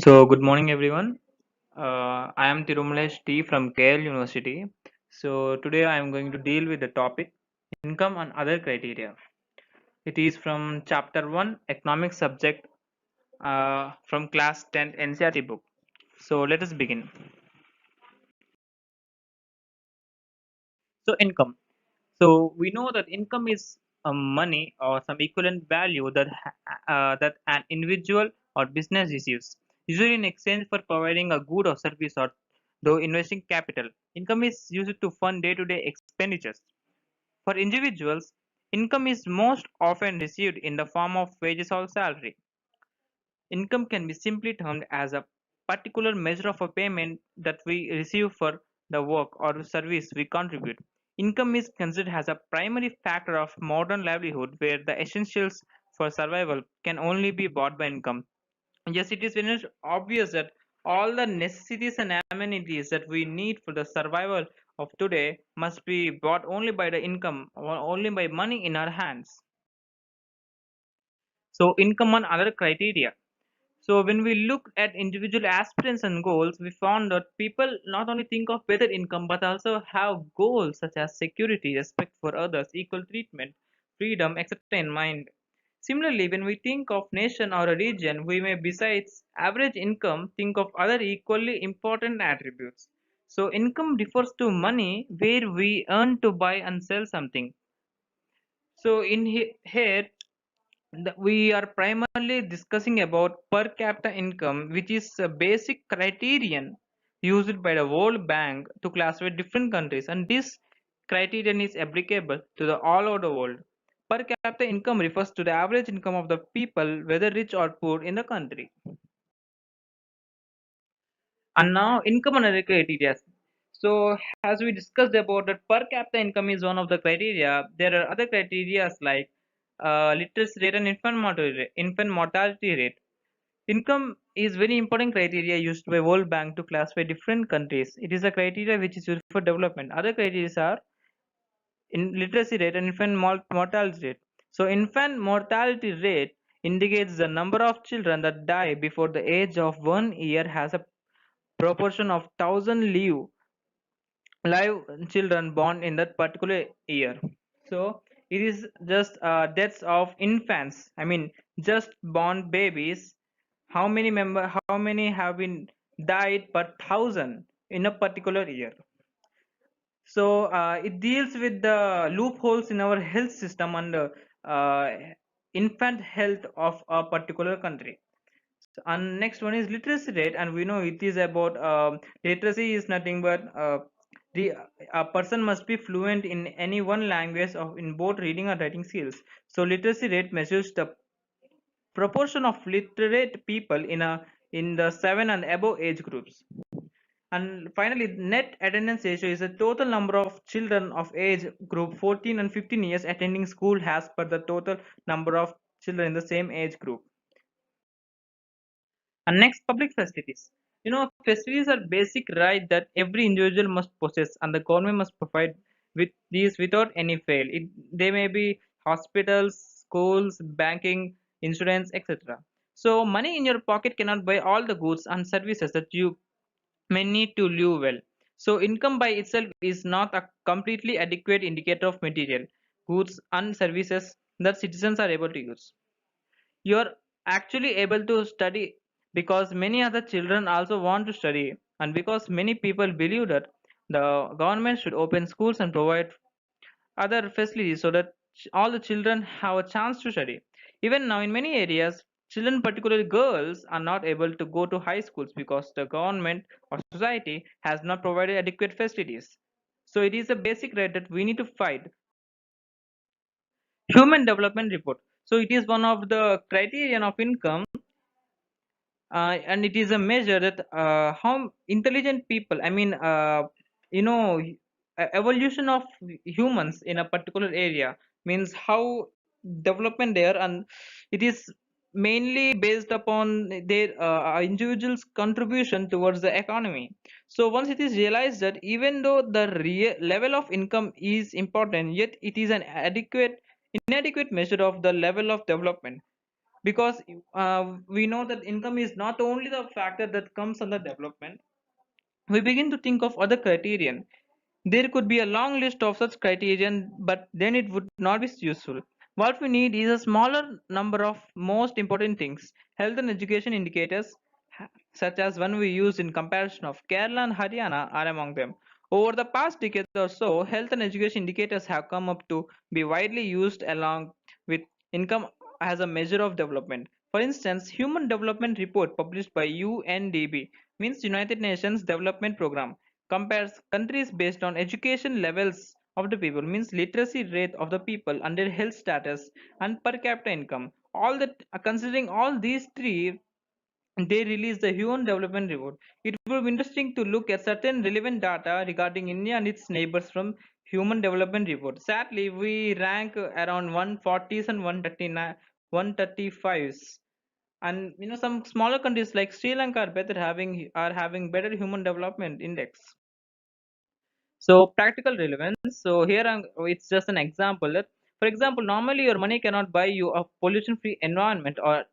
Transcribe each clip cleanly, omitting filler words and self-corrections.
So, good morning, everyone. I am Tirumalesh T from KL University. So, today I am going to deal with the topic income and other criteria. It is from chapter 1, economic subject from class 10 NCRT book. So, let us begin. So, income. So, we know that income is money or some equivalent value that an individual or business receives, usually in exchange for providing a good or service or though investing capital. Income is used to fund day-to-day expenditures. For individuals, income is most often received in the form of wages or salary. Income can be simply termed as a particular measure of a payment that we receive for the work or service we contribute. Income is considered as a primary factor of modern livelihood where the essentials for survival can only be bought by income. Yes, it is very much obvious that all the necessities and amenities that we need for the survival of today must be bought only by the income or only by money in our hands. So, income and other criteria. So when we look at individual aspirations and goals, we found that people not only think of better income but also have goals such as security, respect for others, equal treatment, freedom, etc. in mind. Similarly, when we think of nation or a region, we may besides average income think of other equally important attributes. So income refers to money where we earn to buy and sell something. So here we are primarily discussing about per capita income, which is a basic criterion used by the World Bank to classify different countries, and this criterion is applicable to the all over the world. Per capita income refers to the average income of the people, whether rich or poor, in the country. And now income and other criteria. So as we discussed about that per capita income is one of the criteria, there are other criteria like literacy rate and infant mortality rate. Income is very important criteria used by World Bank to classify different countries. It is a criteria which is used for development. Other criteria are in literacy rate and infant mortality rate. So infant mortality rate indicates the number of children that die before the age of 1 year has a proportion of 1,000 live children born in that particular year. So it is just deaths of infants. I mean, just born babies. How many have been died per thousand in a particular year? So it deals with the loopholes in our health system and uh, infant health of a particular country. And next one is literacy rate, and we know it is about literacy is nothing but the a person must be fluent in any one language of in both reading and writing skills. So literacy rate measures the proportion of literate people in the 7 and above age groups. And finally, net attendance ratio is the total number of children of age group 14 and 15 years attending school as per the total number of children in the same age group. And next, public facilities. You know, facilities are basic right that every individual must possess, and the government must provide with these without any fail. They may be hospitals, schools, banking, insurance, etc. So, money in your pocket cannot buy all the goods and services that you may need to live well. So, income by itself is not a completely adequate indicator of material goods and services that citizens are able to use. You're actually able to study because many other children also want to study, and because many people believe that the government should open schools and provide other facilities so that all the children have a chance to study. Even now, in many areas, children, particularly girls, are not able to go to high schools because the government or society has not provided adequate facilities. So, it is a basic right that we need to fight. Human Development Report. So, it is one of the criterion of income, and it is a measure that how intelligent people, I mean, you know, evolution of humans in a particular area means how development there, and it is mainly based upon their individuals contribution towards the economy. So once it is realized that even though the level of income is important, yet it is an inadequate measure of the level of development. because we know that income is not only the factor that comes under development. We begin to think of other criterion. There could be a long list of such criterion, but then it would not be useful. What we need is a smaller number of most important things. Health and education indicators, such as one we use in comparison of Kerala and Haryana, are among them. Over the past decade or so, health and education indicators have come up to be widely used along with income as a measure of development. For instance, Human Development Report published by UNDP, means United Nations Development Programme, compares countries based on education levels of the people, means literacy rate of the people and their health status and per capita income. All that, considering all these three, they release the Human Development Report. It will be interesting to look at certain relevant data regarding India and its neighbors from Human Development Report. Sadly, we rank around 140s and 139, 135s, and some smaller countries like Sri Lanka are having better Human Development Index. So practical relevance. So here it's just an example. For example, normally your money cannot buy you a pollution-free environment or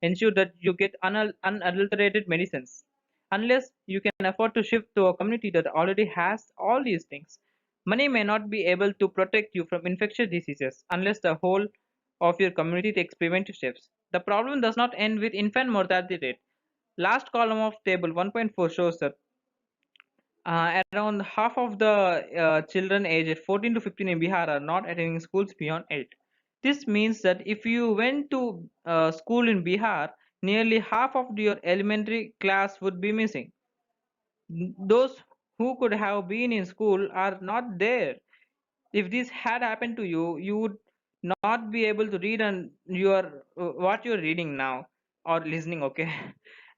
ensure that you get unadulterated medicines, unless you can afford to shift to a community that already has all these things. Money may not be able to protect you from infectious diseases unless the whole of your community takes preventive steps. The problem does not end with infant mortality rate. Last column of table 1.4 shows that around half of the children aged 14 to 15 in Bihar are not attending schools beyond 8. This means that if you went to school in Bihar, nearly half of your elementary class would be missing. Those who could have been in school are not there. If this had happened to you, you would not be able to read and what you're reading now or listening. Okay,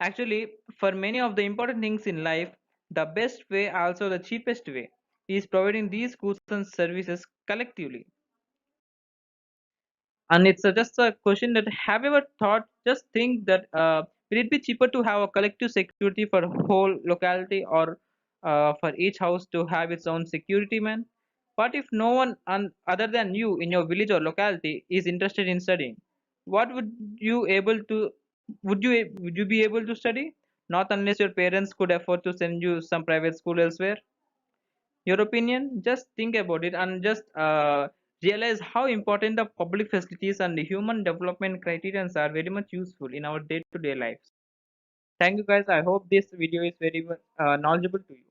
actually, for many of the important things in life, the best way, also the cheapest way, is providing these goods and services collectively. And it's just a question that, have you ever thought, just think that, will it be cheaper to have a collective security for whole locality, or for each house to have its own security man? What if no one other than you in your village or locality is interested in studying? What would you be able to study? Not unless your parents could afford to send you some private school elsewhere. Your opinion? Just think about it and just realize how important the public facilities and the human development criteria are very much useful in our day-to-day lives. Thank you guys. I hope this video is very much knowledgeable to you.